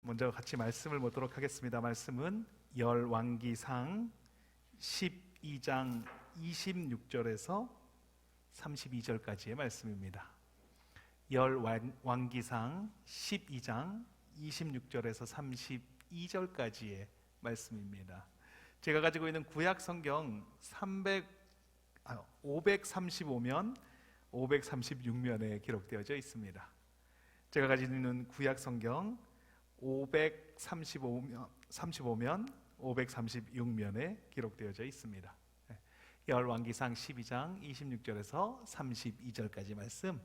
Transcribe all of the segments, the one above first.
먼저 같이 말씀을 보도록 하겠습니다. 말씀은 열왕기상 12장 26절에서 32절까지의 말씀입니다. 열왕기상 12장 26절에서 32절까지의 말씀입니다. 제가 가지고 있는 구약 성경 535면 536면에 기록되어져 있습니다. 제가 가지고 있는 구약 성경 535면 536면에 기록되어져 있습니다. 열왕기상 12장 26절에서 32절까지 말씀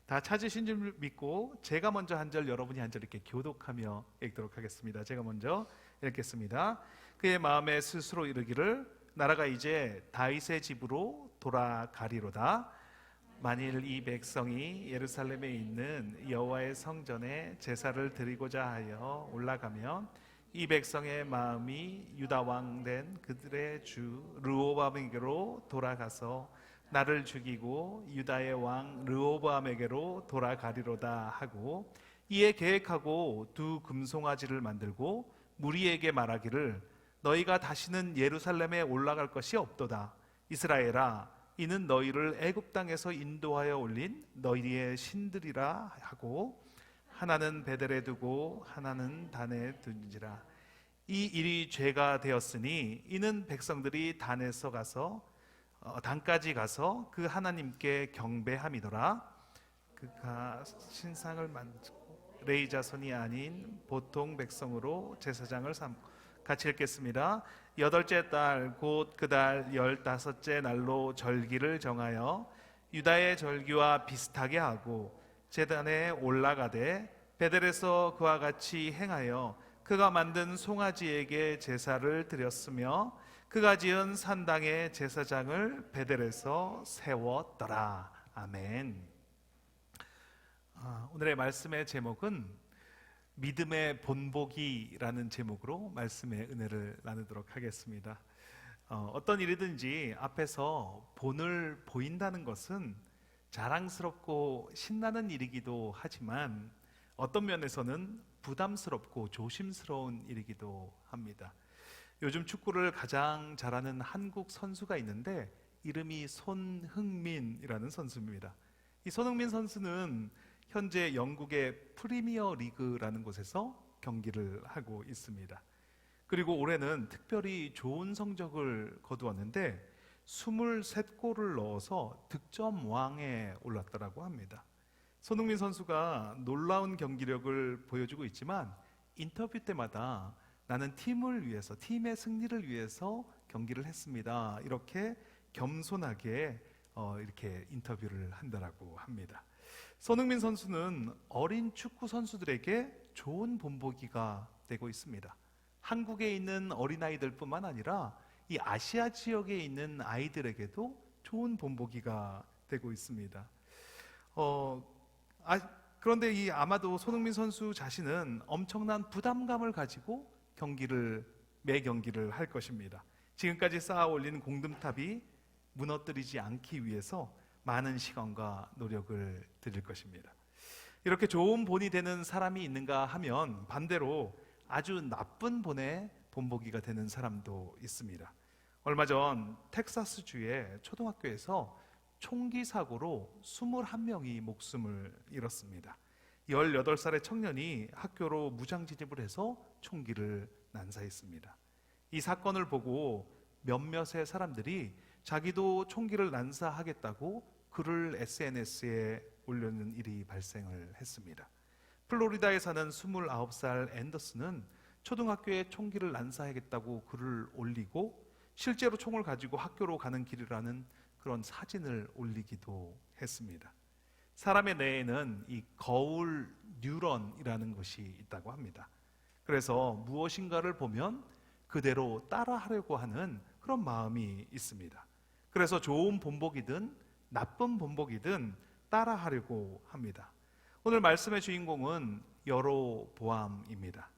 다 찾으신 줄 믿고 제가 먼저 한 절, 여러분이 한 절 이렇게 교독하며 읽도록 하겠습니다. 제가 먼저 읽겠습니다. 그의 마음에 스스로 이르기를 나라가 이제 다윗의 집으로 돌아가리로다. 만일 이 백성이 예루살렘에 있는 여호와의 성전에 제사를 드리고자 하여 올라가면 이 백성의 마음이 유다 왕 된 그들의 주 르호보암에게로 돌아가서 나를 죽이고 유다의 왕 르호보암에게로 돌아가리로다 하고, 이에 계획하고 두 금송아지를 만들고 무리에게 말하기를 너희가 다시는 예루살렘에 올라갈 것이 없도다. 이스라엘아, 이는 너희를 애굽 땅에서 인도하여 올린 너희의 신들이라 하고, 하나는 베델에 두고 하나는 단에 둔지라. 이 일이 죄가 되었으니 이는 백성들이 단에서 가서 단까지 가서 그 하나님께 경배함이더라. 그가 신상을 만지고 레위 자손이 아닌 보통 백성으로 제사장을 삼고, 같이 읽겠습니다. 8째 달 곧 그 달 15째 날로 절기를 정하여 유다의 절기와 비슷하게 하고 제단에 올라가되 베델에서 그와 같이 행하여 그가 만든 송아지에게 제사를 드렸으며 그가 지은 산당의 제사장을 베델에서 세웠더라. 아멘. 오늘의 말씀의 제목은 믿음의 본보기라는 제목으로 말씀의 은혜를 나누도록 하겠습니다. 어떤 일이든지 앞에서 본을 보인다는 것은 자랑스럽고 신나는 일이기도 하지만 어떤 면에서는 부담스럽고 조심스러운 일이기도 합니다. 요즘 축구를 가장 잘하는 한국 선수가 있는데 이름이 손흥민이라는 선수입니다. 이 손흥민 선수는 현재 영국의 프리미어 리그라는 곳에서 경기를 하고 있습니다. 그리고 올해는 특별히 좋은 성적을 거두었는데 23골을 넣어서 득점 왕에 올랐다고 합니다. 손흥민 선수가 놀라운 경기력을 보여주고 있지만 인터뷰 때마다 나는 팀을 위해서, 팀의 승리를 위해서 경기를 했습니다. 이렇게 겸손하게 이렇게 인터뷰를 한다고 합니다. 손흥민 선수는 어린 축구 선수들에게 좋은 본보기가 되고 있습니다. 한국에 있는 어린아이들뿐만 아니라 이 아시아 지역에 있는 아이들에게도 좋은 본보기가 되고 있습니다. 그런데 아마도 손흥민 선수 자신은 엄청난 부담감을 가지고 매 경기를 할 것입니다. 지금까지 쌓아 올린 공든탑이 무너뜨리지 않기 위해서 많은 시간과 노력을 들일 것입니다. 이렇게 좋은 본이 되는 사람이 있는가 하면 반대로 아주 나쁜 본의 본보기가 되는 사람도 있습니다. 얼마 전 텍사스주의 초등학교에서 총기 사고로 21명이 목숨을 잃었습니다. 18살의 청년이 학교로 무장 진입을 해서 총기를 난사했습니다. 이 사건을 보고 몇몇의 사람들이 자기도 총기를 난사하겠다고 글을 SNS에 올리는 일이 발생을 했습니다. 플로리다에 사는 29살 앤더슨은 초등학교에 총기를 난사하겠다고 글을 올리고 실제로 총을 가지고 학교로 가는 길이라는 그런 사진을 올리기도 했습니다. 사람의 뇌에는 이 거울 뉴런이라는 것이 있다고 합니다. 그래서 무엇인가를 보면 그대로 따라하려고 하는 그런 마음이 있습니다. 그래서 좋은 본보기든 나쁜 본보기든 따라하려고 합니다. 오늘 말씀의 주인공은 여로보암입니다.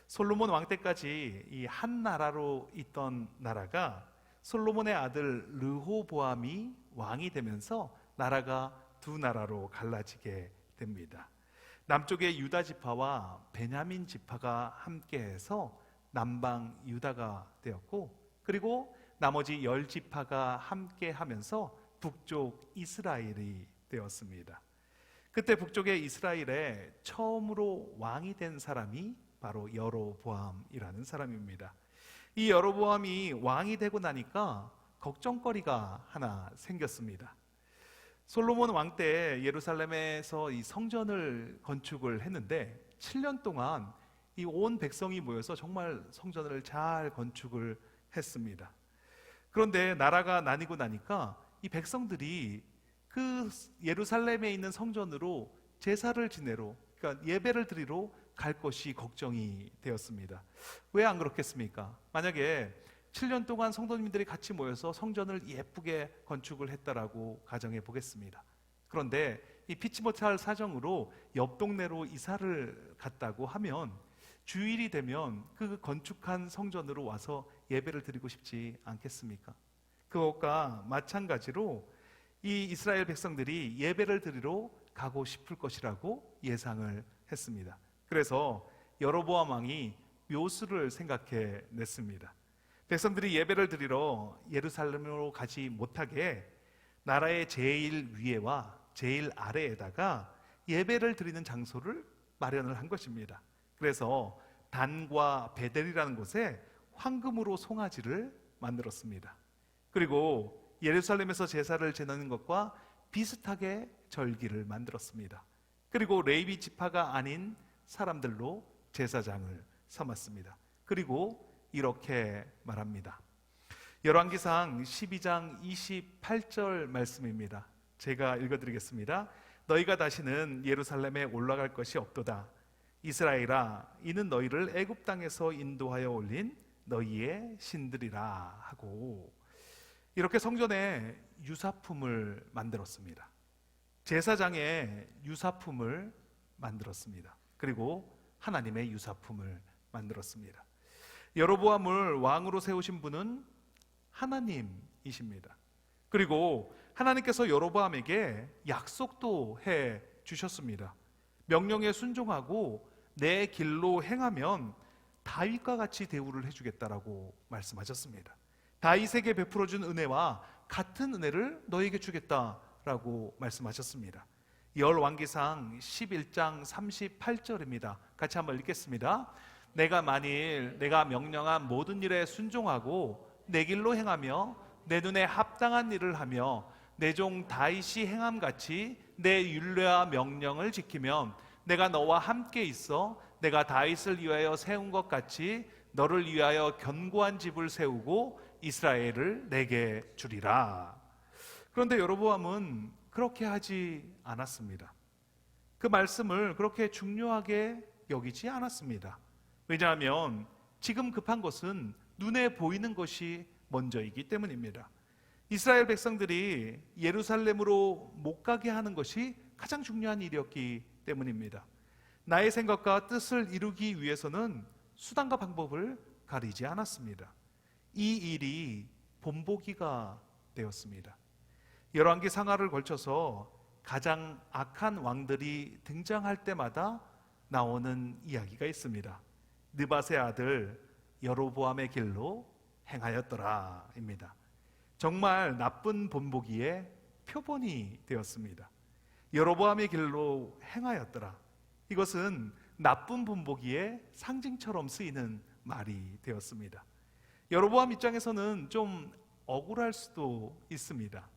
솔로몬 왕 때까지 이 한 나라로 있던 나라가 솔로몬의 아들 르호보암이 왕이 되면서 나라가 두 나라로 갈라지게 됩니다. 남쪽의 유다 지파와 베냐민 지파가 함께해서 남방 유다가 되었고, 그리고 나머지 10지파가 함께하면서 북쪽 이스라엘이 되었습니다. 그때 북쪽의 이스라엘에 처음으로 왕이 된 사람이 바로 여로보암이라는 사람입니다. 이 여로보암이 왕이 되고 나니까 걱정거리가 하나 생겼습니다. 솔로몬 왕 때 예루살렘에서 이 성전을 건축을 했는데 7년 동안 이 온 백성이 모여서 정말 성전을 잘 건축을 했습니다. 그런데 나라가 나뉘고 나니까 이 백성들이 그 예루살렘에 있는 성전으로 제사를 지내러, 그러니까 예배를 드리러 갈 것이 걱정이 되었습니다. 왜 안 그렇겠습니까? 만약에 7년 동안 성도님들이 같이 모여서 성전을 예쁘게 건축을 했다라고 가정해 보겠습니다. 그런데 이 피치 못할 사정으로 옆 동네로 이사를 갔다고 하면 주일이 되면 그 건축한 성전으로 와서 예배를 드리고 싶지 않겠습니까? 그것과 마찬가지로 이 이스라엘 백성들이 예배를 드리러 가고 싶을 것이라고 예상을 했습니다. 그래서 여로보암 왕이 묘수를 생각해 냈습니다. 백성들이 예배를 드리러 예루살렘으로 가지 못하게 나라의 제일 위에와 제일 아래에다가 예배를 드리는 장소를 마련을 한 것입니다. 그래서 단과 베델이라는 곳에 황금으로 송아지를 만들었습니다. 그리고 예루살렘에서 제사를 지내는 것과 비슷하게 절기를 만들었습니다. 그리고 레위 지파가 아닌 사람들로 제사장을 삼았습니다. 그리고 이렇게 말합니다. 열왕기상 12장 28절 말씀입니다. 제가 읽어드리겠습니다. 너희가 다시는 예루살렘에 올라갈 것이 없도다. 이스라엘아, 이는 너희를 애굽 땅에서 인도하여 올린 너희의 신들이라 하고, 이렇게 성전에 유사품을 만들었습니다. 제사장의 유사품을 만들었습니다. 그리고 하나님의 유사품을 만들었습니다. 여로보암을 왕으로 세우신 분은 하나님이십니다. 그리고 하나님께서 여로보암에게 약속도 해 주셨습니다. 명령에 순종하고 내 길로 행하면 다윗과 같이 대우를 해주겠다라고 말씀하셨습니다. 다윗에게 베풀어준 은혜와 같은 은혜를 너에게 주겠다라고 말씀하셨습니다. 열왕기상 11장 38절입니다. 같이 한번 읽겠습니다. 내가 만일 내가 명령한 모든 일에 순종하고 내 길로 행하며 내 눈에 합당한 일을 하며 내 종 다윗이 행함같이 내 율례와 명령을 지키면 내가 너와 함께 있어 내가 다윗을 위하여 세운 것 같이 너를 위하여 견고한 집을 세우고 이스라엘을 내게 주리라. 그런데 여로보암은 그렇게 하지 않았습니다. 그 말씀을 그렇게 중요하게 여기지 않았습니다. 왜냐하면 지금 급한 것은 눈에 보이는 것이 먼저이기 때문입니다. 이스라엘 백성들이 예루살렘으로 못 가게 하는 것이 가장 중요한 일이었기 때문입니다. 나의 생각과 뜻을 이루기 위해서는 수단과 방법을 가리지 않았습니다. 이 일이 본보기가 되었습니다. 열왕기 상하를 걸쳐서 가장 악한 왕들이 등장할 때마다 나오는 이야기가 있습니다. 느밧의 아들 여로보암의 길로 행하였더라 입니다. 정말 나쁜 본보기의 표본이 되었습니다. 여로보암의 길로 행하였더라. 이것은 나쁜 본보기의 상징처럼 쓰이는 말이 되었습니다. 여로보암 입장에서는 좀 억울할 수도 있습니다.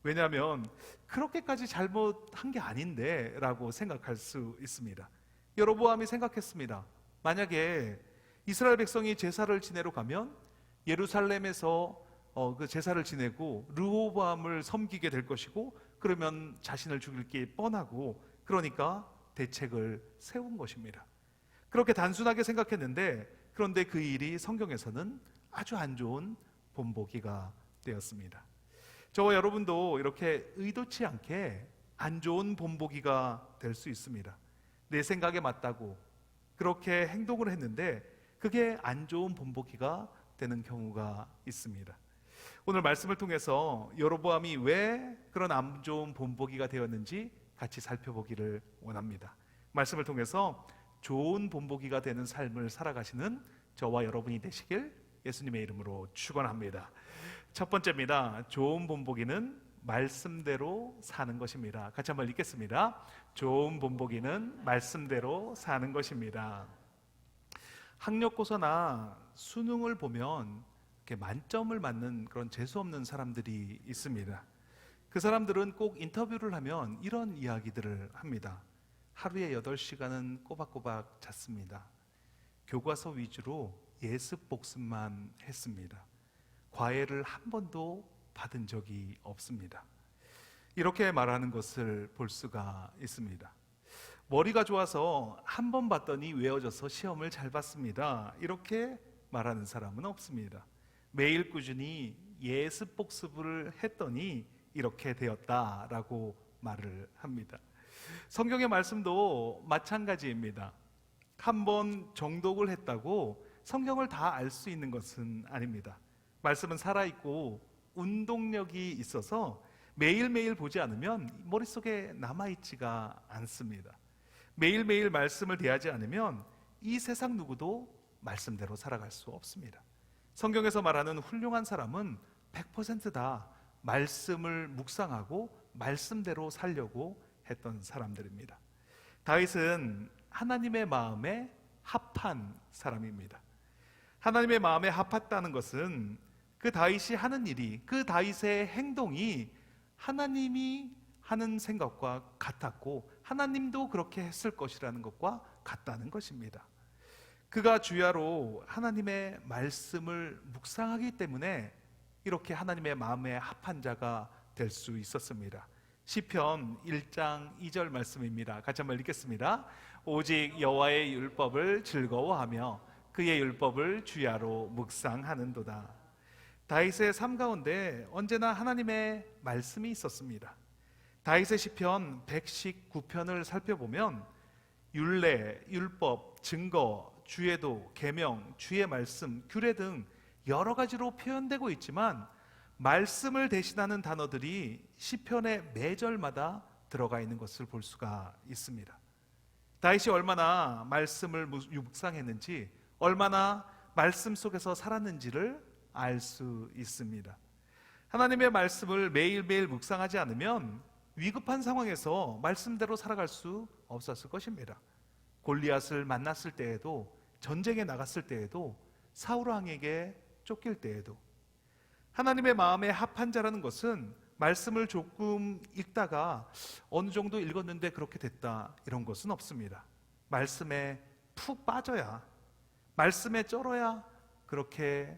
왜냐하면 그렇게까지 잘못한 게 아닌데 라고 생각할 수 있습니다. 여로보암이 생각했습니다. 만약에 이스라엘 백성이 제사를 지내러 가면 예루살렘에서 그 제사를 지내고 르호보암을 섬기게 될 것이고, 그러면 자신을 죽일 게 뻔하고, 그러니까 대책을 세운 것입니다. 그렇게 단순하게 생각했는데, 그런데 그 일이 성경에서는 아주 안 좋은 본보기가 되었습니다. 저와 여러분도 이렇게 의도치 않게 안 좋은 본보기가 될 수 있습니다. 내 생각에 맞다고 그렇게 행동을 했는데 그게 안 좋은 본보기가 되는 경우가 있습니다. 오늘 말씀을 통해서 여로보암이 왜 그런 안 좋은 본보기가 되었는지 같이 살펴보기를 원합니다. 말씀을 통해서 좋은 본보기가 되는 삶을 살아가시는 저와 여러분이 되시길 예수님의 이름으로 축원합니다. 첫 번째입니다. 좋은 본보기는 말씀대로 사는 것입니다. 같이 한번 읽겠습니다. 좋은 본보기는 말씀대로 사는 것입니다. 학력고사나 수능을 보면 이렇게 만점을 맞는 그런 재수없는 사람들이 있습니다. 그 사람들은 꼭 인터뷰를 하면 이런 이야기들을 합니다. 하루에 8시간은 꼬박꼬박 잤습니다. 교과서 위주로 예습 복습만 했습니다. 과외를 한 번도 받은 적이 없습니다. 이렇게 말하는 것을 볼 수가 있습니다. 머리가 좋아서 한 번 봤더니 외워져서 시험을 잘 봤습니다. 이렇게 말하는 사람은 없습니다. 매일 꾸준히 예습 복습을 했더니 이렇게 되었다라고 말을 합니다. 성경의 말씀도 마찬가지입니다. 한 번 정독을 했다고 성경을 다 알 수 있는 것은 아닙니다. 말씀은 살아있고 운동력이 있어서 매일매일 보지 않으면 머릿속에 남아있지가 않습니다. 매일매일 말씀을 대하지 않으면 이 세상 누구도 말씀대로 살아갈 수 없습니다. 성경에서 말하는 훌륭한 사람은 100%다 말씀을 묵상하고 말씀대로 살려고 했던 사람들입니다. 다윗은 하나님의 마음에 합한 사람입니다. 하나님의 마음에 합했다는 것은 그 다윗이 하는 일이, 그 다윗의 행동이 하나님이 하는 생각과 같았고 하나님도 그렇게 했을 것이라는 것과 같다는 것입니다. 그가 주야로 하나님의 말씀을 묵상하기 때문에 이렇게 하나님의 마음에 합한 자가 될 수 있었습니다. 시편 1장 2절 말씀입니다. 같이 한번 읽겠습니다. 오직 여호와의 율법을 즐거워하며 그의 율법을 주야로 묵상하는도다. 다윗의 삶 가운데 언제나 하나님의 말씀이 있었습니다. 다윗의 시편 119편을 살펴보면 율례, 율법, 증거, 주의도, 계명, 주의 말씀, 규례 등 여러 가지로 표현되고 있지만 말씀을 대신하는 단어들이 시편의 매절마다 들어가 있는 것을 볼 수가 있습니다. 다윗이 얼마나 말씀을 묵상했는지, 얼마나 말씀 속에서 살았는지를 알 수 있습니다. 하나님의 말씀을 매일매일 묵상하지 않으면 위급한 상황에서 말씀대로 살아갈 수 없었을 것입니다. 골리앗을 만났을 때에도, 전쟁에 나갔을 때에도, 사울 왕에게 쫓길 때에도 하나님의 마음에 합한 자라는 것은 말씀을 조금 읽다가 어느 정도 읽었는데 그렇게 됐다, 이런 것은 없습니다. 말씀에 푹 빠져야, 말씀에 쩔어야 그렇게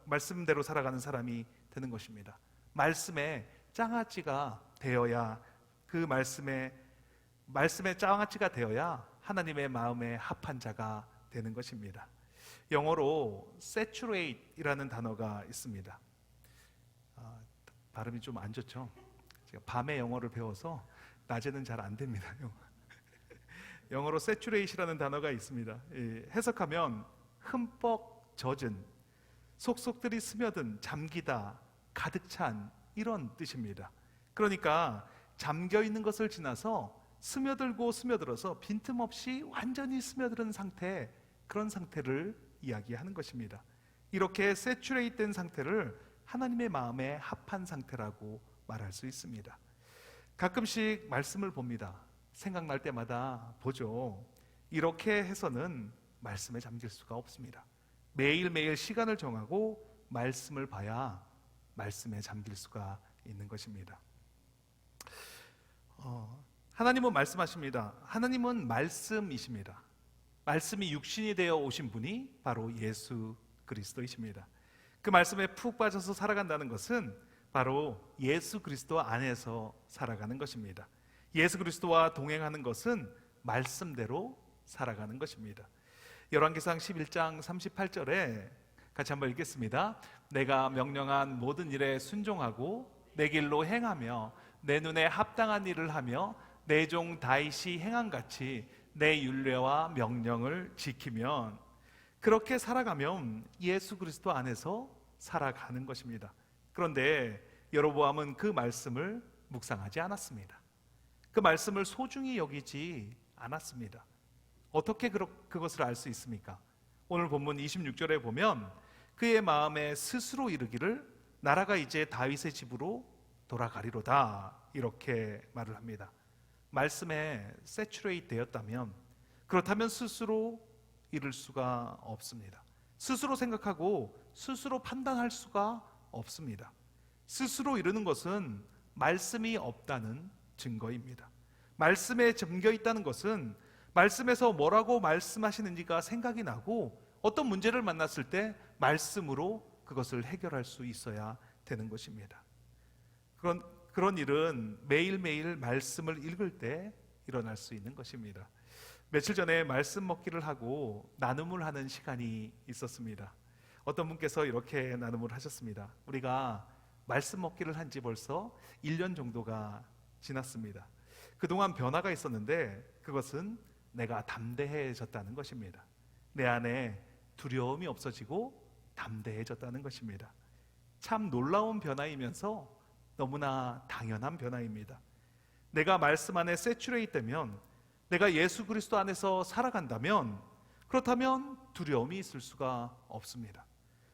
말씀대로 살아가는 사람이 되는 것입니다. 말씀에 장아찌가 되어야, 그 말씀에 장아찌가 되어야 하나님의 마음에 합한 자가 되는 것입니다. 영어로 saturate이라는 단어가 있습니다. 발음이 좀 안 좋죠? 제가 밤에 영어를 배워서 낮에는 잘 안 됩니다. 영어로 saturate이라는 단어가 있습니다. 해석하면 흠뻑 젖은, 속속들이 스며든, 잠기다, 가득 찬, 이런 뜻입니다. 그러니까 잠겨 있는 것을 지나서 스며들고 스며들어서 빈틈없이 완전히 스며드는 상태, 그런 상태를 이야기하는 것입니다. 이렇게 saturate 된 상태를 하나님의 마음에 합한 상태라고 말할 수 있습니다. 가끔씩 말씀을 봅니다. 생각날 때마다 보죠. 이렇게 해서는 말씀에 잠길 수가 없습니다. 매일매일 시간을 정하고 말씀을 봐야 말씀에 잠길 수가 있는 것입니다. 하나님은 말씀하십니다. 하나님은 말씀이십니다. 말씀이 육신이 되어 오신 분이 바로 예수 그리스도이십니다. 그 말씀에 푹 빠져서 살아간다는 것은 바로 예수 그리스도 안에서 살아가는 것입니다. 예수 그리스도와 동행하는 것은 말씀대로 살아가는 것입니다. 열왕기상 11장 38절에 같이 한번 읽겠습니다. 내가 명령한 모든 일에 순종하고 내 길로 행하며 내 눈에 합당한 일을 하며 내 종 다윗이 행한같이 내 율례와 명령을 지키면, 그렇게 살아가면 예수 그리스도 안에서 살아가는 것입니다. 그런데 여로보암은 그 말씀을 묵상하지 않았습니다. 그 말씀을 소중히 여기지 않았습니다. 어떻게 그것을 알 수 있습니까? 오늘 본문 26절에 보면 그의 마음에 스스로 이르기를 나라가 이제 다윗의 집으로 돌아가리로다, 이렇게 말을 합니다. 말씀에 세츄레이트 되었다면, 그렇다면 스스로 이룰 수가 없습니다. 스스로 생각하고 스스로 판단할 수가 없습니다. 스스로 이루는 것은 말씀이 없다는 증거입니다. 말씀에 잠겨 있다는 것은 말씀에서 뭐라고 말씀하시는지가 생각이 나고 어떤 문제를 만났을 때 말씀으로 그것을 해결할 수 있어야 되는 것입니다. 그런 일은 매일매일 말씀을 읽을 때 일어날 수 있는 것입니다. 며칠 전에 말씀 먹기를 하고 나눔을 하는 시간이 있었습니다. 어떤 분께서 이렇게 나눔을 하셨습니다. 우리가 말씀 먹기를 한 지 벌써 1년 정도가 지났습니다. 그동안 변화가 있었는데 그것은 내가 담대해졌다는 것입니다. 내 안에 두려움이 없어지고 담대해졌다는 것입니다. 참 놀라운 변화이면서 너무나 당연한 변화입니다. 내가 말씀 안에 세츄레이트 되면, 내가 예수 그리스도 안에서 살아간다면, 그렇다면 두려움이 있을 수가 없습니다.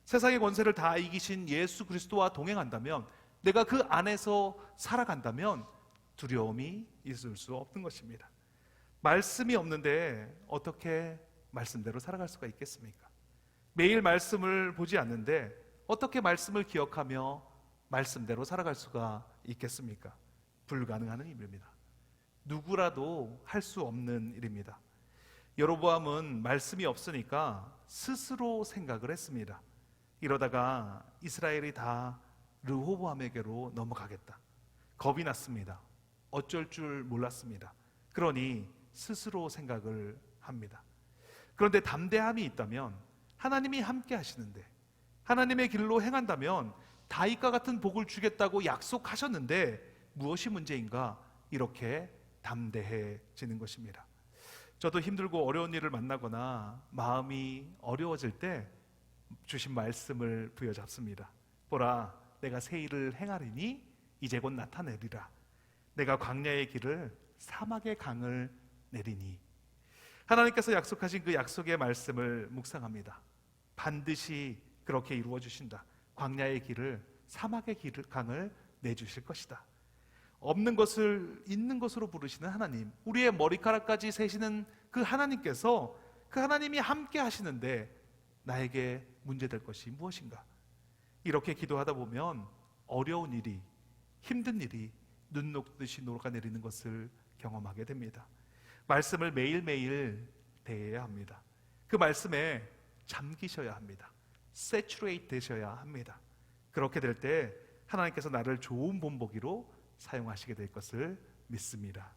세상의 권세를 다 이기신 예수 그리스도와 동행한다면, 내가 그 안에서 살아간다면 두려움이 있을 수 없는 것입니다. 말씀이 없는데 어떻게 말씀대로 살아갈 수가 있겠습니까? 매일 말씀을 보지 않는데 어떻게 말씀을 기억하며 말씀대로 살아갈 수가 있겠습니까? 불가능한 일입니다. 누구라도 할 수 없는 일입니다. 여로보암은 말씀이 없으니까 스스로 생각을 했습니다. 이러다가 이스라엘이 다 르호보암에게로 넘어가겠다. 겁이 났습니다. 어쩔 줄 몰랐습니다. 그러니 스스로 생각을 합니다. 그런데 담대함이 있다면, 하나님이 함께 하시는데, 하나님의 길로 행한다면 다윗과 같은 복을 주겠다고 약속하셨는데 무엇이 문제인가? 이렇게 담대해지는 것입니다. 저도 힘들고 어려운 일을 만나거나 마음이 어려워질 때 주신 말씀을 부여잡습니다. 보라, 내가 새 일을 행하리니 이제 곧 나타내리라. 내가 광야의 길을 사막의 강을 내리니. 하나님께서 약속하신 그 약속의 말씀을 묵상합니다. 반드시 그렇게 이루어 주신다. 광야의 길을, 사막의 강을 내주실 것이다. 없는 것을 있는 것으로 부르시는 하나님, 우리의 머리카락까지 세시는 그 하나님께서, 그 하나님이 함께 하시는데 나에게 문제될 것이 무엇인가? 이렇게 기도하다 보면 어려운 일이, 힘든 일이 눈 녹듯이 녹아내리는 것을 경험하게 됩니다. 말씀을 매일매일 대해야 합니다. 그 말씀에 잠기셔야 합니다. 세츄레이트 되셔야 합니다. 그렇게 될 때 하나님께서 나를 좋은 본보기로 사용하시게 될 것을 믿습니다.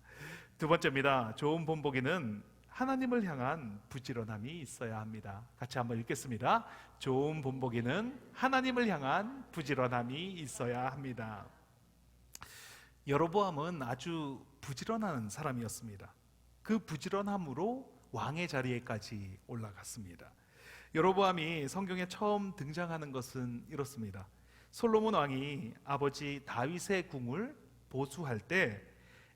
두 번째입니다. 좋은 본보기는 하나님을 향한 부지런함이 있어야 합니다. 같이 한번 읽겠습니다. 좋은 본보기는 하나님을 향한 부지런함이 있어야 합니다. 여로보암은 아주 부지런한 사람이었습니다. 그 부지런함으로 왕의 자리에까지 올라갔습니다. 여로보암이 성경에 처음 등장하는 것은 이렇습니다. 솔로몬 왕이 아버지 다윗의 궁을 보수할 때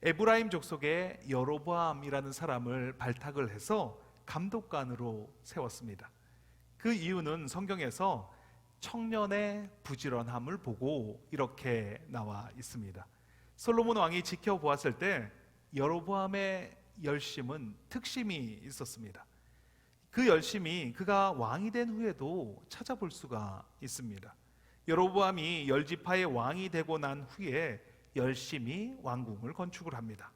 에브라임 족속의 여로보암이라는 사람을 발탁을 해서 감독관으로 세웠습니다. 그 이유는 성경에서 청년의 부지런함을 보고 이렇게 나와 있습니다. 솔로몬 왕이 지켜보았을 때 여로보암의 열심은 특심이 있었습니다. 그 열심이 그가 왕이 된 후에도 찾아볼 수가 있습니다. 여로보암이 열지파의 왕이 되고 난 후에 열심히 왕궁을 건축을 합니다.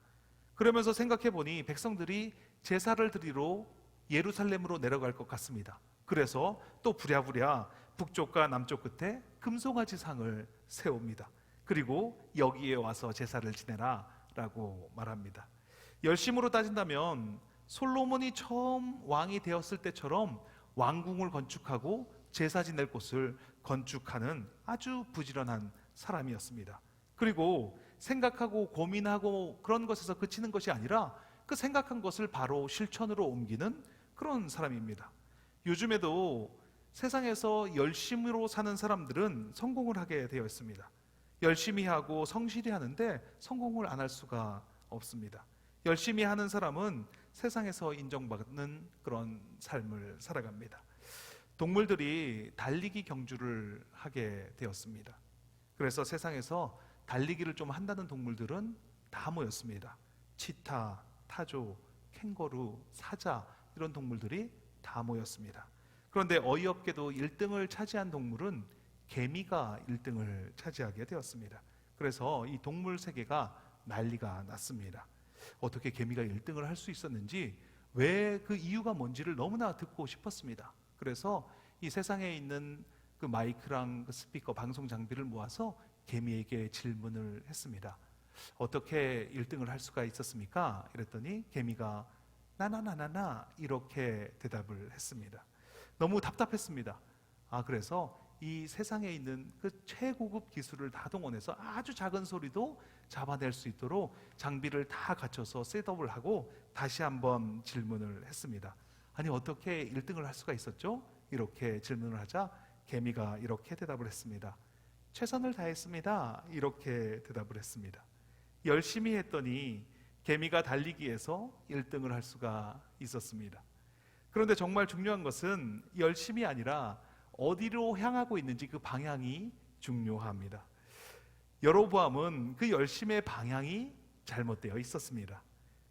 그러면서 생각해 보니 백성들이 제사를 드리러 예루살렘으로 내려갈 것 같습니다. 그래서 또 부랴부랴 북쪽과 남쪽 끝에 금송아지 상을 세웁니다. 그리고 여기에 와서 제사를 지내라 라고 말합니다. 열심으로 따진다면 솔로몬이 처음 왕이 되었을 때처럼 왕궁을 건축하고 제사 지낼 곳을 건축하는 아주 부지런한 사람이었습니다. 그리고 생각하고 고민하고 그런 것에서 그치는 것이 아니라 그 생각한 것을 바로 실천으로 옮기는 그런 사람입니다. 요즘에도 세상에서 열심으로 사는 사람들은 성공을 하게 되어 있습니다. 열심히 하고 성실히 하는데 성공을 안 할 수가 없습니다. 열심히 하는 사람은 세상에서 인정받는 그런 삶을 살아갑니다. 동물들이 달리기 경주를 하게 되었습니다. 그래서 세상에서 달리기를 좀 한다는 동물들은 다 모였습니다. 치타, 타조, 캥거루, 사자 이런 동물들이 다 모였습니다. 그런데 어이없게도 1등을 차지한 동물은 개미가 1등을 차지하게 되었습니다. 그래서 이 동물 세계가 난리가 났습니다. 어떻게 개미가 1등을 할 수 있었는지, 왜 그 이유가 뭔지를 너무나 듣고 싶었습니다. 그래서 이 세상에 있는 그 마이크랑 그 스피커, 방송 장비를 모아서 개미에게 질문을 했습니다. 어떻게 1등을 할 수가 있었습니까? 이랬더니 개미가 나나나나나 이렇게 대답을 했습니다. 너무 답답했습니다. 그래서 이 세상에 있는 그 최고급 기술을 다 동원해서 아주 작은 소리도 잡아낼 수 있도록 장비를 다 갖춰서 셋업을 하고 다시 한번 질문을 했습니다. 아니, 어떻게 1등을 할 수가 있었죠? 이렇게 질문을 하자 개미가 이렇게 대답을 했습니다. 최선을 다했습니다. 이렇게 대답을 했습니다. 열심히 했더니 개미가 달리기에서 1등을 할 수가 있었습니다. 그런데 정말 중요한 것은 열심이 아니라 어디로 향하고 있는지 그 방향이 중요합니다. 여로보암은 그 열심의 방향이 잘못되어 있었습니다.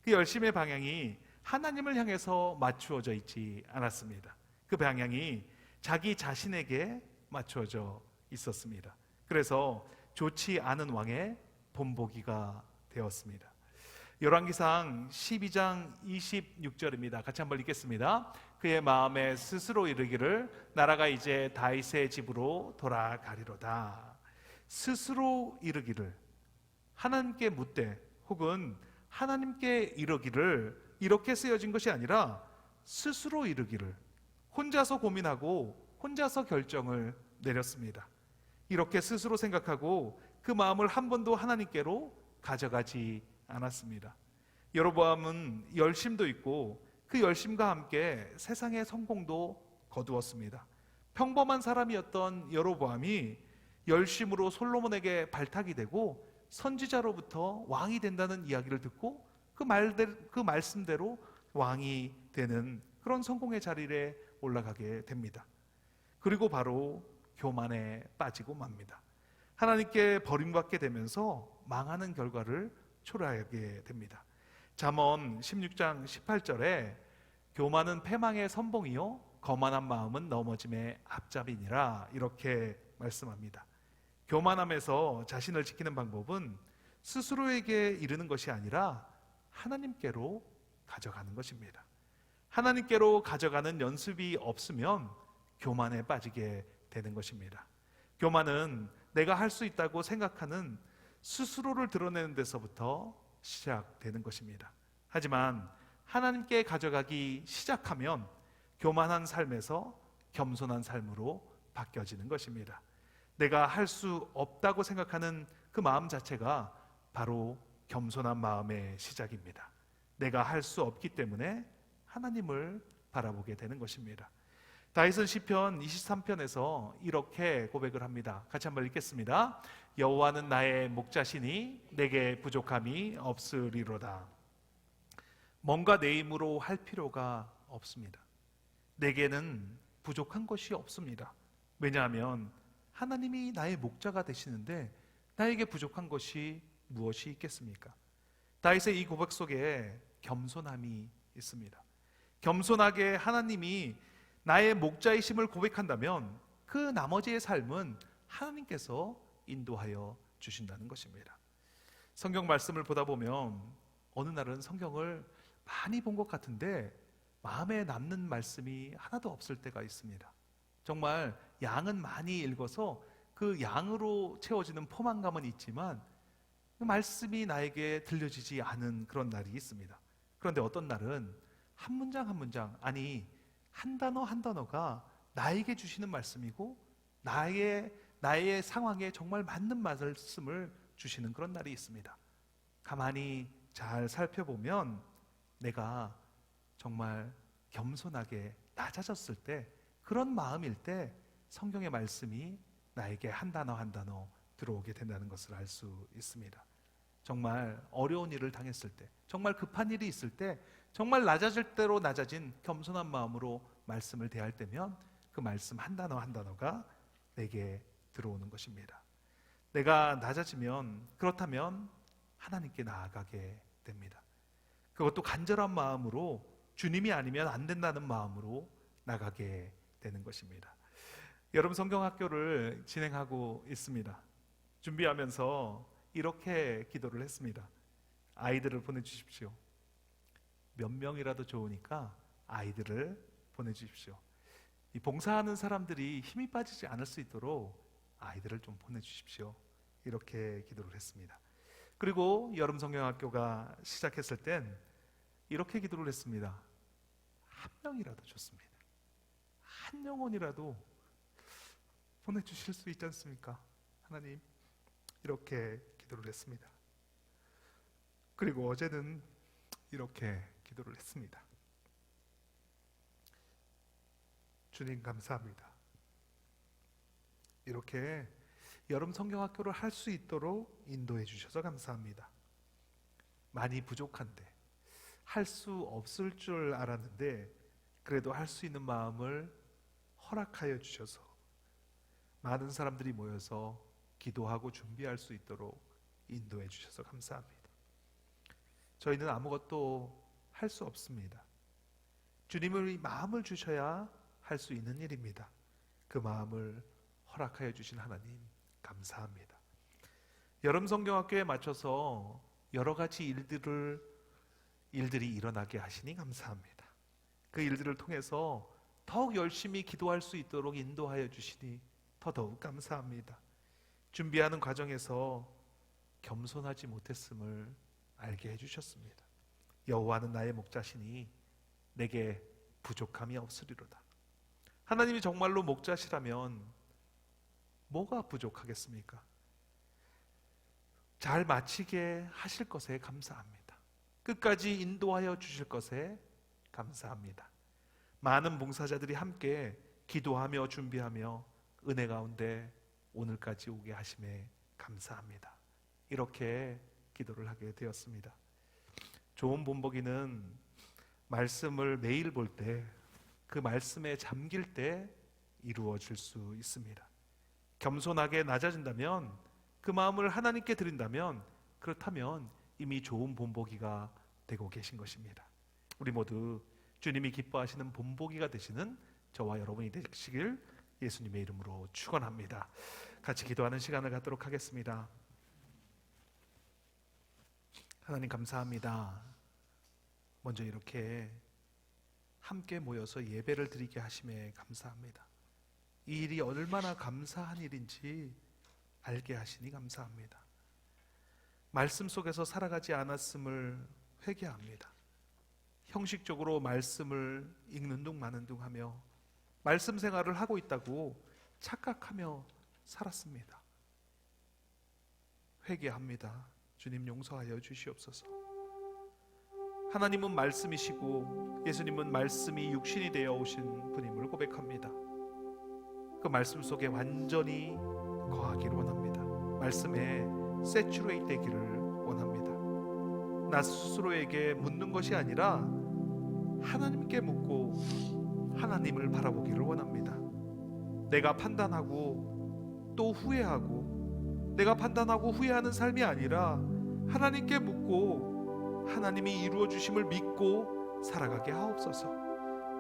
그 열심의 방향이 하나님을 향해서 맞추어져 있지 않았습니다. 그 방향이 자기 자신에게 맞추어져 있었습니다. 그래서 좋지 않은 왕의 본보기가 되었습니다. 열왕기상 12장 26절입니다. 같이 한번 읽겠습니다. 그의 마음에 스스로 이르기를 나라가 이제 다윗의 집으로 돌아가리로다. 스스로 이르기를, 하나님께 묻되 혹은 하나님께 이르기를, 이렇게 쓰여진 것이 아니라 스스로 이르기를, 혼자서 고민하고 혼자서 결정을 내렸습니다. 이렇게 스스로 생각하고 그 마음을 한 번도 하나님께로 가져가지 않았습니다. 여로보암은 열심도 있고 그 열심과 함께 세상의 성공도 거두었습니다. 평범한 사람이었던 여로보암이 열심으로 솔로몬에게 발탁이 되고 선지자로부터 왕이 된다는 이야기를 듣고 그 말씀대로 왕이 되는 그런 성공의 자리에 올라가게 됩니다. 그리고 바로 교만에 빠지고 맙니다. 하나님께 버림받게 되면서 망하는 결과를 초래하게 됩니다. 잠언 16장 18절에 교만은 패망의 선봉이요 거만한 마음은 넘어짐의 앞잡이니라, 이렇게 말씀합니다. 교만함에서 자신을 지키는 방법은 스스로에게 이르는 것이 아니라 하나님께로 가져가는 것입니다. 하나님께로 가져가는 연습이 없으면 교만에 빠지게 되는 것입니다. 교만은 내가 할 수 있다고 생각하는 스스로를 드러내는 데서부터 시작되는 것입니다. 하지만 하나님께 가져가기 시작하면 교만한 삶에서 겸손한 삶으로 바뀌어지는 것입니다. 내가 할 수 없다고 생각하는 그 마음 자체가 바로 겸손한 마음의 시작입니다. 내가 할 수 없기 때문에 하나님을 바라보게 되는 것입니다. 다윗은 시편 23편에서 이렇게 고백을 합니다. 같이 한번 읽겠습니다. 여호와는 나의 목자시니 내게 부족함이 없으리로다. 뭔가 내 힘으로 할 필요가 없습니다. 내게는 부족한 것이 없습니다. 왜냐하면 하나님이 나의 목자가 되시는데 나에게 부족한 것이 무엇이 있겠습니까? 다윗의 이 고백 속에 겸손함이 있습니다. 겸손하게 하나님이 나의 목자이심을 고백한다면 그 나머지의 삶은 하나님께서 인도하여 주신다는 것입니다. 성경 말씀을 보다 보면 어느 날은 성경을 많이 본 것 같은데 마음에 남는 말씀이 하나도 없을 때가 있습니다. 정말 양은 많이 읽어서 그 양으로 채워지는 포만감은 있지만 그 말씀이 나에게 들려지지 않은 그런 날이 있습니다. 그런데 어떤 날은 한 문장 한 문장, 아니 한 단어 한 단어가 나에게 주시는 말씀이고 나의 상황에 정말 맞는 말씀을 주시는 그런 날이 있습니다. 가만히 잘 살펴보면 내가 정말 겸손하게 낮아졌을 때, 그런 마음일 때 성경의 말씀이 나에게 한 단어 한 단어 들어오게 된다는 것을 알 수 있습니다. 정말 어려운 일을 당했을 때, 정말 급한 일이 있을 때, 정말 낮아질 대로 낮아진 겸손한 마음으로 말씀을 대할 때면 그 말씀 한 단어 한 단어가 내게 들어오는 것입니다. 내가 낮아지면, 그렇다면 하나님께 나아가게 됩니다. 그것도 간절한 마음으로, 주님이 아니면 안 된다는 마음으로 나가게 되는 것입니다. 여러분, 성경학교를 진행하고 있습니다. 준비하면서 이렇게 기도를 했습니다. 아이들을 보내주십시오. 몇 명이라도 좋으니까 아이들을 보내주십시오. 이 봉사하는 사람들이 힘이 빠지지 않을 수 있도록 아이들을 좀 보내주십시오. 이렇게 기도를 했습니다. 그리고 여름 성경학교가 시작했을 땐 이렇게 기도를 했습니다. 한 명이라도 좋습니다. 한 영혼이라도 보내주실 수 있지 않습니까? 하나님, 이렇게 기도를 했습니다. 그리고 어제는 이렇게 기도를 했습니다. 주님 감사합니다. 이렇게 여름 성경학교를 할 수 있도록 인도해 주셔서 감사합니다. 많이 부족한데, 할 수 없을 줄 알았는데 그래도 할 수 있는 마음을 허락하여 주셔서 많은 사람들이 모여서 기도하고 준비할 수 있도록 인도해 주셔서 감사합니다. 저희는 아무것도 할 수 없습니다. 주님의 마음을 주셔야 할 수 있는 일입니다. 그 마음을 허락하여 주신 하나님 감사합니다. 여름 성경학교에 맞춰서 여러 가지 일들이 일어나게 하시니 감사합니다. 그 일들을 통해서 더욱 열심히 기도할 수 있도록 인도하여 주시니 더더욱 감사합니다. 준비하는 과정에서 겸손하지 못했음을 알게 해주셨습니다. 여호와는 나의 목자시니 내게 부족함이 없으리로다. 하나님이 정말로 목자시라면 뭐가 부족하겠습니까? 잘 마치게 하실 것에 감사합니다. 끝까지 인도하여 주실 것에 감사합니다. 많은 봉사자들이 함께 기도하며 준비하며 은혜 가운데 오늘까지 오게 하심에 감사합니다. 이렇게 기도를 하게 되었습니다. 좋은 본보기는 말씀을 매일 볼 때, 그 말씀에 잠길 때 이루어질 수 있습니다. 겸손하게 낮아진다면, 그 마음을 하나님께 드린다면, 그렇다면 이미 좋은 본보기가 되고 계신 것입니다. 우리 모두 주님이 기뻐하시는 본보기가 되시는 저와 여러분이 되시길 예수님의 이름으로 축원합니다. 같이 기도하는 시간을 갖도록 하겠습니다. 하나님 감사합니다. 먼저 이렇게 함께 모여서 예배를 드리게 하심에 감사합니다. 이 일이 얼마나 감사한 일인지 알게 하시니 감사합니다. 말씀 속에서 살아가지 않았음을 회개합니다. 형식적으로 말씀을 읽는 둥 마는 둥 하며 말씀 생활을 하고 있다고 착각하며 살았습니다. 회개합니다. 주님 용서하여 주시옵소서. 하나님은 말씀이시고 예수님은 말씀이 육신이 되어 오신 분임을 고백합니다. 그 말씀 속에 완전히 거하기를 원합니다. 말씀에 세츄레이트 되기를 원합니다. 나 스스로에게 묻는 것이 아니라 하나님께 묻고 하나님을 바라보기를 원합니다. 내가 판단하고 또 후회하고, 내가 판단하고 후회하는 삶이 아니라 하나님께 묻고 하나님이 이루어 주심을 믿고 살아가게 하옵소서.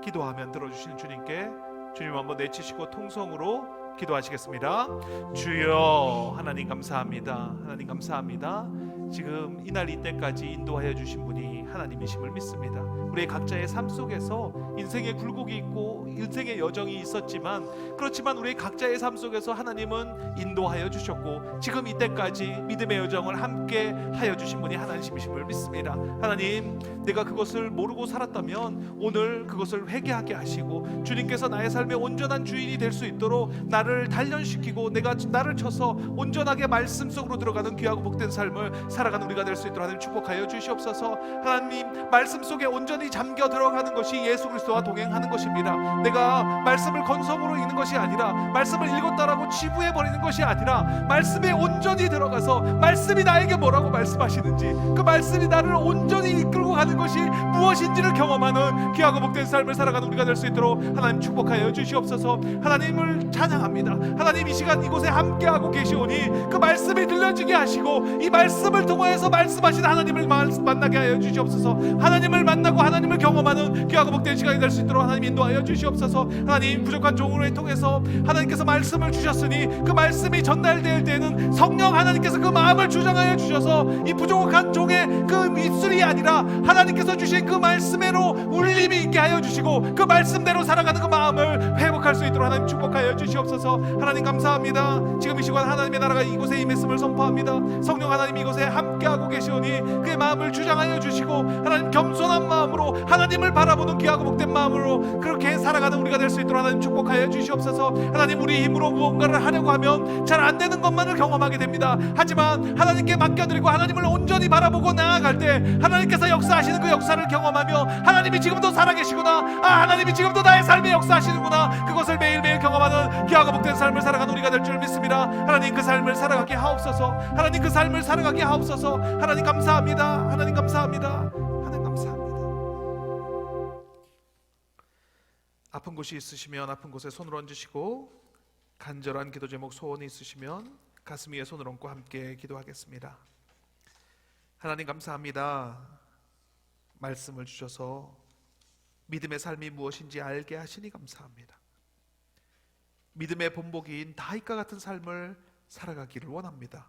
기도하면 들어주시는 주님께 주님 한번 내치시고 통성으로 기도하시겠습니다. 주여, 하나님 감사합니다. 하나님 감사합니다. 지금 이날 이때까지 인도하여 주신 분이 하나님이심을 믿습니다. 우리 각자의 삶 속에서 인생의 굴곡이 있고 인생의 여정이 있었지만, 그렇지만 우리 각자의 삶 속에서 하나님은 인도하여 주셨고 지금 이때까지 믿음의 여정을 함께 하여 주신 분이 하나님이심을 믿습니다. 하나님, 내가 그것을 모르고 살았다면 오늘 그것을 회개하게 하시고 주님께서 나의 삶의 온전한 주인이 될 수 있도록 나를 단련시키고 내가 나를 쳐서 온전하게 말씀 속으로 들어가는 귀하고 복된 삶을 살아가는 우리가 될 수 있도록 하나님 축복하여 주시옵소서. 하나님 말씀 속에 온전히 잠겨 들어가는 것이 예수 그리스도와 동행하는 것입니다. 내가 말씀을 건성으로 읽는 것이 아니라, 말씀을 읽었다라고 치부해버리는 것이 아니라, 말씀에 온전히 들어가서 말씀이 나에게 뭐라고 말씀하시는지, 그 말씀이 나를 온전히 이끌고 가는 것이 무엇인지를 경험하는 귀하고 복된 삶을 살아가는 우리가 될 수 있도록 하나님 축복하여 주시옵소서. 하나님을 찬양합니다. 하나님 이 시간 이곳에 함께하고 계시오니 그 말씀이 들려지게 하시고, 이 말씀을 통하여서 말씀하신 하나님을 만나게 하여 주시옵소서. 하나님을 만나고 하나님을 경험하는 귀하고 복된 시간이 될 수 있도록 하나님 인도하여 주시옵소서. 하나님 부족한 종으로 통해서 하나님께서 말씀을 주셨으니 그 말씀이 전달될 때에는 성령 하나님께서 그 마음을 주장하여 주셔서 이 부족한 종의 그 입술이 아니라 하나님께서 주신 그 말씀으로 울림이 있게 하여 주시고, 그 말씀대로 살아가는 그 마음을 회복할 수 있도록 하나님 축복하여 주시옵소서. 하나님 감사합니다. 지금 이 시간 하나님의 나라가 이곳에 임했음을 선포합니다. 성령 하나님 이곳에 함께하고 계시오니 그의 마음을 주장하여 주시고, 하나님 겸손한 마음으로 하나님을 바라보는 귀하고 복된 마음으로 그렇게 살아가는 우리가 될 수 있도록 하나님 축복하여 주시옵소서. 하나님 우리 힘으로 무언가를 하려고 하면 잘 안 되는 것만을 경험하게 됩니다. 하지만 하나님께 맡겨드리고 하나님을 온전히 바라보고 나아갈 때 하나님께서 역사하시는 그 역사를 경험하며, 하나님이 지금도 살아계시구나, 하나님이 지금도 나의 삶에 역사하시는구나, 그것을 매일매일 경험하는 귀하고 복된 삶을 살아가는 우리가 될 줄 믿습니다. 하나님 그 삶을 살아가게 하옵소서. 하나님 그 삶을 살아가게 하옵소서. 하나님 감사합니다. 하나님 감사합니다. 하나님 감사합니다. 아픈 곳이 있으시면 아픈 곳에 손을 얹으시고, 간절한 기도 제목 소원이 있으시면 가슴 위에 손을 얹고 함께 기도하겠습니다. 하나님 감사합니다. 말씀을 주셔서 믿음의 삶이 무엇인지 알게 하시니 감사합니다. 믿음의 본보기인 다윗과 같은 삶을 살아가기를 원합니다.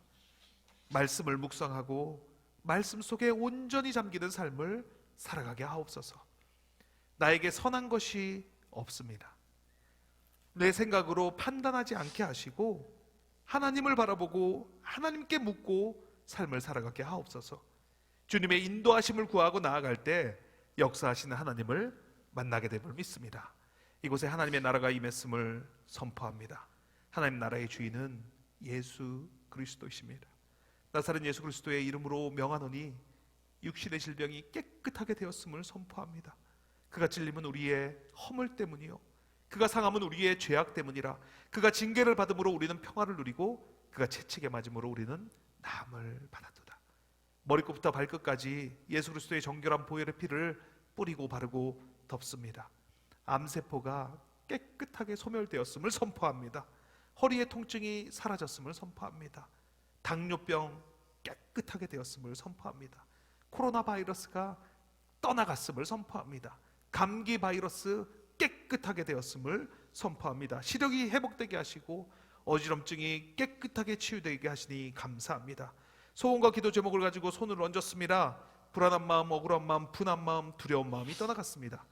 말씀을 묵상하고 말씀 속에 온전히 잠기는 삶을 살아가게 하옵소서. 나에게 선한 것이 없습니다. 내 생각으로 판단하지 않게 하시고 하나님을 바라보고 하나님께 묻고 삶을 살아가게 하옵소서. 주님의 인도하심을 구하고 나아갈 때 역사하시는 하나님을 만나게 됨을 믿습니다. 이곳에 하나님의 나라가 임했음을 선포합니다. 하나님 나라의 주인은 예수 그리스도이십니다. 나사렛 예수 그리스도의 이름으로 명하노니 육신의 질병이 깨끗하게 되었음을 선포합니다. 그가 찔림은 우리의 허물 때문이요 그가 상함은 우리의 죄악 때문이라. 그가 징계를 받음으로 우리는 평화를 누리고 그가 채찍에 맞음으로 우리는 나음을 받았도다. 머리끝부터 발끝까지 예수 그리스도의 정결한 보혈의 피를 뿌리고 바르고 덮습니다. 암세포가 깨끗하게 소멸되었음을 선포합니다. 허리의 통증이 사라졌음을 선포합니다. 당뇨병 깨끗하게 되었음을 선포합니다. 코로나 바이러스가 떠나갔음을 선포합니다. 감기 바이러스 깨끗하게 되었음을 선포합니다. 시력이 회복되게 하시고 어지럼증이 깨끗하게 치유되게 하시니 감사합니다. 소원과 기도 제목을 가지고 손을 얹었습니다. 불안한 마음, 억울한 마음, 분한 마음, 두려운 마음이 떠나갔습니다.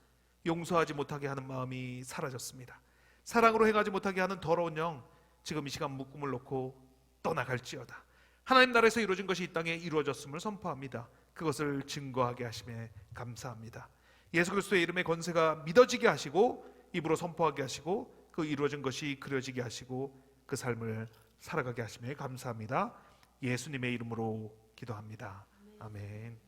용서하지 못하게 하는 마음이 사라졌습니다. 사랑으로 행하지 못하게 하는 더러운 영, 지금 이 시간 묶음을 놓고 떠나갈지어다. 하나님 나라에서 이루어진 것이 이 땅에 이루어졌음을 선포합니다. 그것을 증거하게 하심에 감사합니다. 예수 그리스도의 이름의 권세가 믿어지게 하시고 입으로 선포하게 하시고 그 이루어진 것이 그려지게 하시고 그 삶을 살아가게 하심에 감사합니다. 예수님의 이름으로 기도합니다. 아멘.